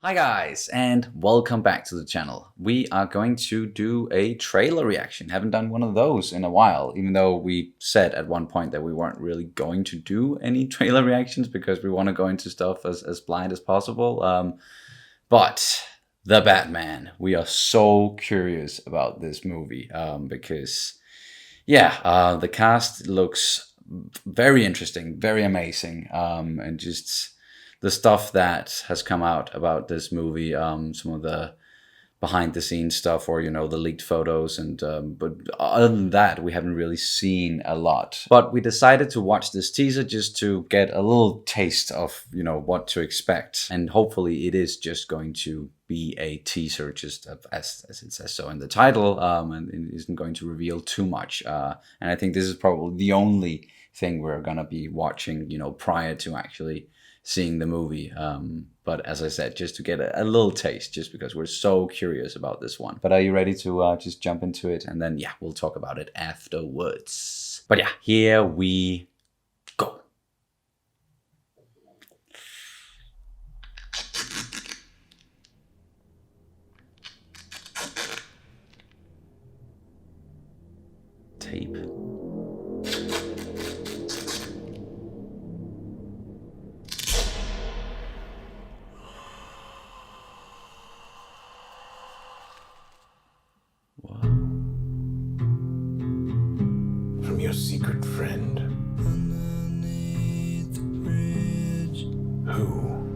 Hi guys, and welcome back to the channel. We are going to do a trailer reaction. Haven't done one of those in a while, even though we said at one point that we weren't really going to do any trailer reactions because we want to go into stuff as blind as possible. But The Batman, we are so curious about this movie because, yeah, the cast looks very interesting, very amazing, and just the stuff that has come out about this movie, some of the behind the scenes stuff, or the leaked photos, and but other than that, we haven't really seen a lot. But we decided to watch this teaser just to get a little taste of what to expect, and hopefully it is just going to be a teaser, just as it says so in the title, and it isn't going to reveal too much. And I think this is probably the only thing we're gonna be watching, prior to actually seeing the movie. But as I said, just to get a little taste, just because we're so curious about this one. But are you ready to just jump into it? And then, yeah, we'll talk about it afterwards. But yeah, here we go. Tape. From your secret friend. Underneath the bridge, Who?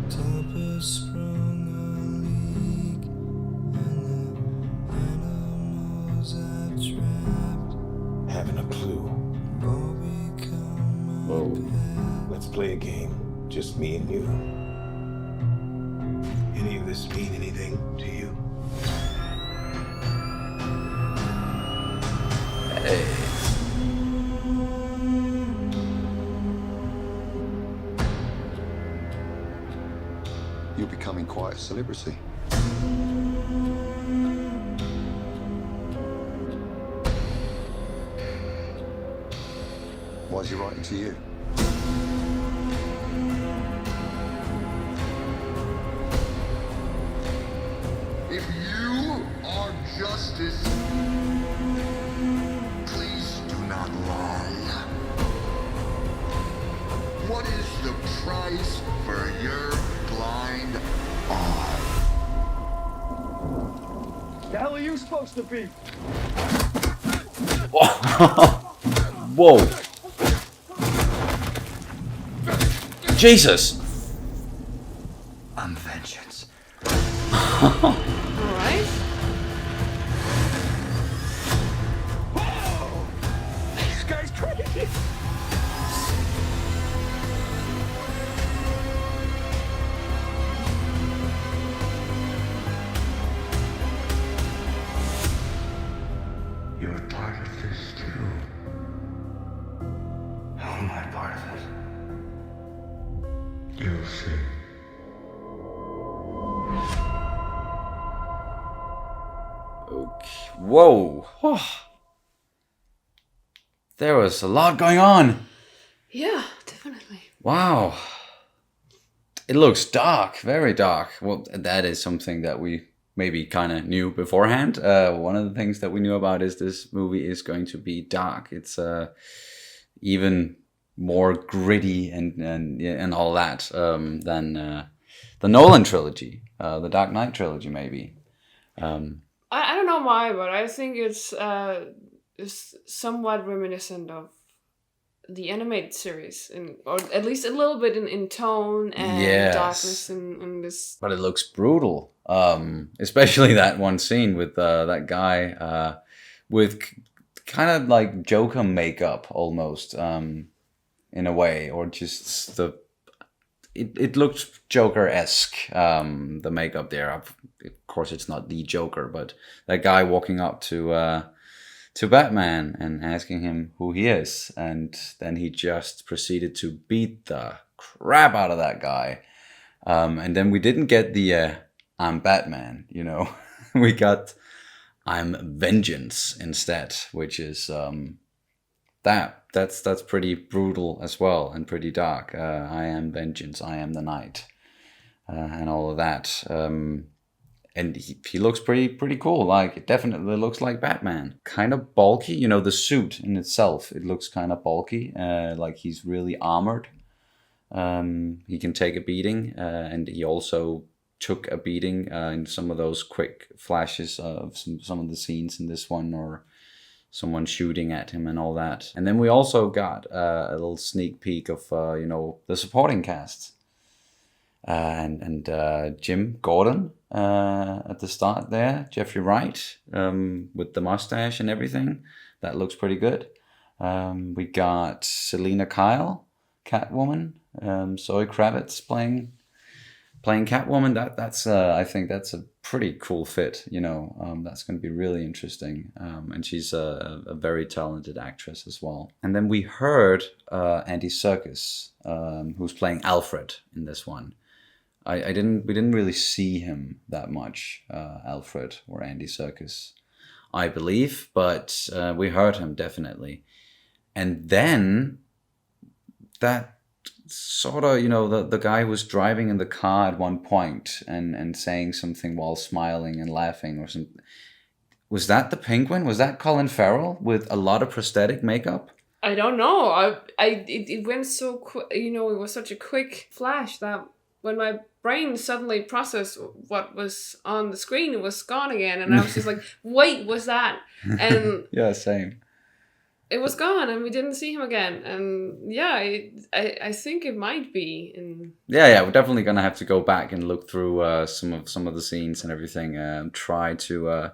Topper sprung a leak, and the animals I've trapped Haven't a clue. all become my Whoa. pet. Let's play a game. Just me and you. Any of this mean anything to you? Hey. You're becoming quite a celebrity. Why is he writing to you? If you are justice, please do not lie. What is the price for your blind eye? The hell are you supposed to be? Whoa. Jesus. I'm vengeance. Alright. This guy's crazy. You're part of this too. How am I part of it? You'll see. Okay. Whoa. There was a lot going on. Yeah, definitely. Wow. It looks dark, very dark. Well, that is something that we maybe kind of knew beforehand. One of the things that we knew about is this movie is going to be dark. It's even more gritty and all that than the Nolan trilogy, the Dark Knight trilogy, maybe. I don't know why, but I think it's somewhat reminiscent of the animated series, or at least a little bit in tone and Yes. darkness in this. But it looks brutal, especially that one scene with that guy with kind of like Joker makeup almost, in a way, or just it looked Joker-esque, the makeup there. Of course, it's not the Joker, but that guy walking up to Batman and asking him who he is, and then he just proceeded to beat the crap out of that guy. And then we didn't get the I'm Batman, we got I'm Vengeance instead, which is that's pretty brutal as well, and pretty dark. I am vengeance, I am the night. and all of that. And he looks pretty cool. Like, it definitely looks like Batman. Kind of bulky, you know, the suit in itself. It looks kind of bulky, like he's really armored. He can take a beating, and he also took a beating in some of those quick flashes of some of the scenes in this one, or someone shooting at him and all that. And then we also got a little sneak peek of you know, the supporting cast, and Jim Gordon at the start there, Jeffrey Wright, with the mustache and everything. That looks pretty good. We got Selena Kyle, Catwoman, Zoe Kravitz playing Catwoman. That's I think that's a pretty cool fit. You know, that's going to be really interesting. And she's a very talented actress as well. And then we heard Andy Serkis, who's playing Alfred in this one. We didn't really see him that much, Alfred or Andy Serkis, I believe, but we heard him definitely. And then that sort of, you know, the guy was driving in the car at one point and saying something while smiling and laughing or something. Was that the Penguin? Was that Colin Farrell with a lot of prosthetic makeup? I don't know. It went so quick. You know, it was such a quick flash that when my brain suddenly processed what was on the screen, it was gone again, and I was just like, "Wait, was that?" And yeah, same. It was gone, and we didn't see him again. And yeah, I think it might be in. Yeah, we're definitely gonna have to go back and look through some of the scenes and everything, and try to,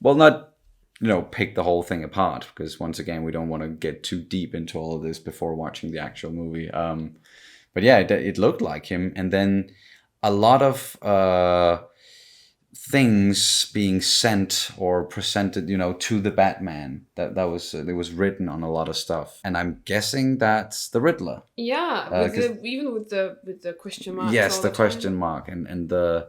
well, not, you know, pick the whole thing apart, because once again, we don't want to get too deep into all of this before watching the actual movie. But yeah, it looked like him, and then a lot of things being sent or presented, you know, to the Batman. That was it was written on a lot of stuff, and I'm guessing that's the Riddler. Yeah, even with the question mark. Yes, the question mark, and the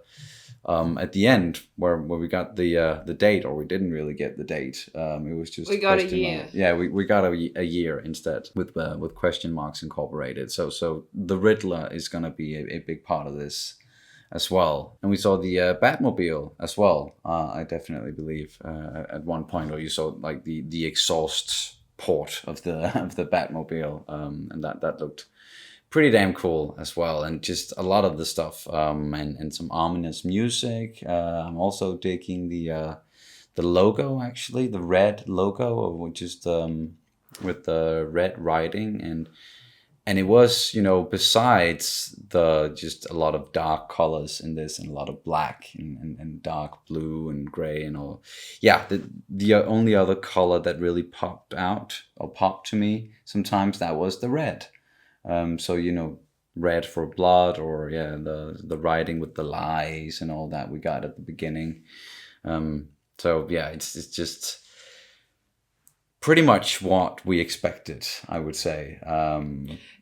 at the end where we got the date, or we didn't really get the date. It was just we got a year. Mark. Yeah, we got a year instead with question marks incorporated. So the Riddler is gonna be a big part of this as well. And we saw the Batmobile as well. I definitely believe at one point, or you saw like the exhaust port of the Batmobile, and that looked pretty damn cool as well. And just a lot of the stuff, and some ominous music. I'm also digging the logo, actually, the red logo, which is with the red writing, and it was, you know, besides the just a lot of dark colors in this, and a lot of black and dark blue and gray and all. Yeah, the only other color that really popped out or popped to me sometimes, that was the red. So, you know, red for blood, or yeah, the writing with the lies and all that we got at the beginning. So yeah, it's just pretty much what we expected, I would say.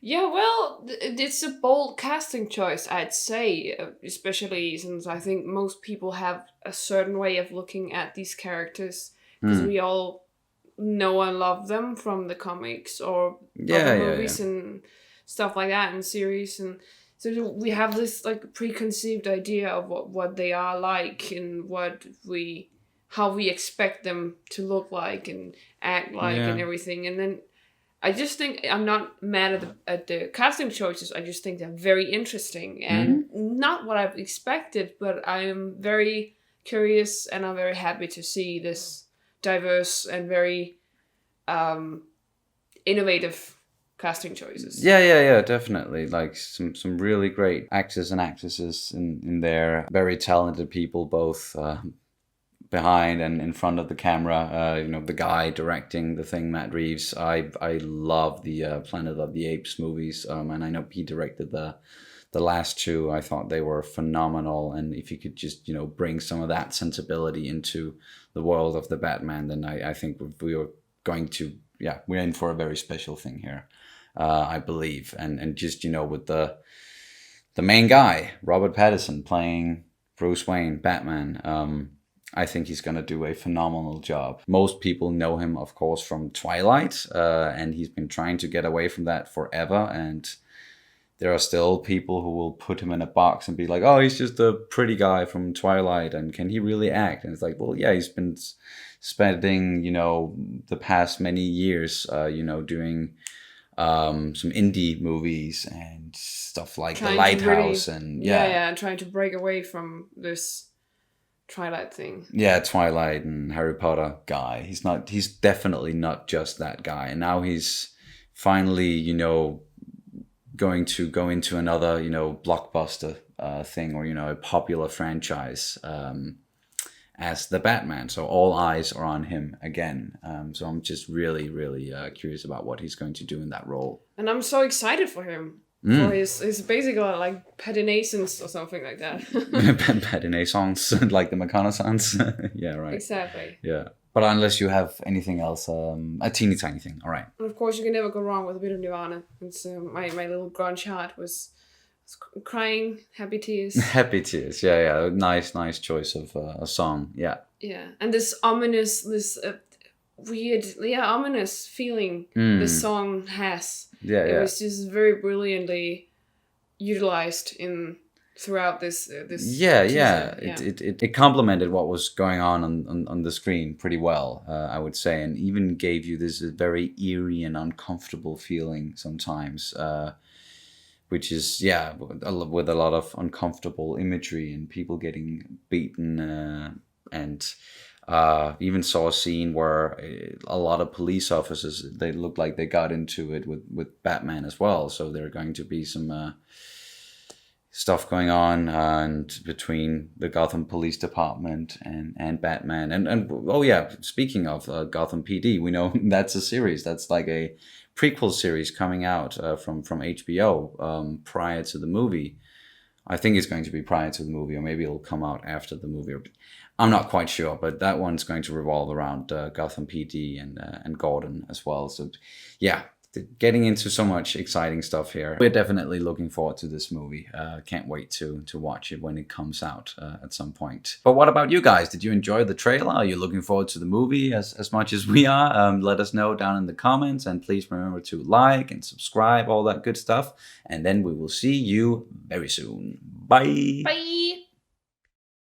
Yeah, well, it's a bold casting choice, I'd say, especially since I think most people have a certain way of looking at these characters, because we all know and love them from the comics or other movies and stuff like that, and series, and so we have this like preconceived idea of what they are like, and how we expect them to look like and act like and everything. And then I just think I'm not mad at the casting choices. I just think they're very interesting and not what I've expected, but I am very curious, and I'm very happy to see this diverse and very innovative casting choices. Yeah, definitely. Like some really great actors and actresses in there. Very talented people, both behind and in front of the camera. You know, the guy directing the thing, Matt Reeves. I love the Planet of the Apes movies, and I know he directed the last two. I thought they were phenomenal, and if you could just, you know, bring some of that sensibility into the world of the Batman, then I think we were going to, we're in for a very special thing here, I believe. And just, you know, with the main guy, Robert Pattinson, playing Bruce Wayne, Batman, I think he's going to do a phenomenal job. Most people know him, of course, from Twilight, and he's been trying to get away from that forever. And there are still people who will put him in a box and be like, oh, he's just a pretty guy from Twilight, and can he really act? And it's like, well, yeah, he's been spending, the past many years, doing some indie movies and stuff like The Lighthouse, and trying to break away from this Twilight thing. Yeah, Twilight and Harry Potter guy. He's definitely not just that guy. And now he's finally, going to go into another, blockbuster thing, or, a popular franchise as the Batman. So all eyes are on him again. So I'm just really, really curious about what he's going to do in that role. And I'm so excited for him. For his basically like patinations or something like that. Patinaissance, like the reconnaissance. Yeah, right. Exactly. Yeah. But unless you have anything else, a teeny tiny thing. All right. And of course, you can never go wrong with a bit of Nirvana. It's my little grunge heart was crying, happy tears. Happy tears. Yeah. Nice choice of a song. Yeah. Yeah, and this ominous, weird, ominous feeling the song has. Yeah. It was just very brilliantly utilized throughout this. Yeah. Teaser. It complemented what was going on the screen pretty well, I would say, and even gave you this very eerie and uncomfortable feeling sometimes, which is with a lot of uncomfortable imagery and people getting beaten, and even saw a scene where a lot of police officers, they looked like they got into it with Batman as well. So there are going to be some stuff going on and between the Gotham Police Department and Batman. And oh yeah, speaking of Gotham PD, we know that's a series. That's like a prequel series coming out from HBO prior to the movie. I think it's going to be prior to the movie, or maybe it'll come out after the movie. I'm not quite sure, but that one's going to revolve around Gotham PD and Gordon as well. So, yeah, getting into so much exciting stuff here. We're definitely looking forward to this movie. Can't wait to watch it when it comes out at some point. But what about you guys? Did you enjoy the trailer? Are you looking forward to the movie as much as we are? Let us know down in the comments, and please remember to like and subscribe, all that good stuff. And then we will see you very soon. Bye. Bye.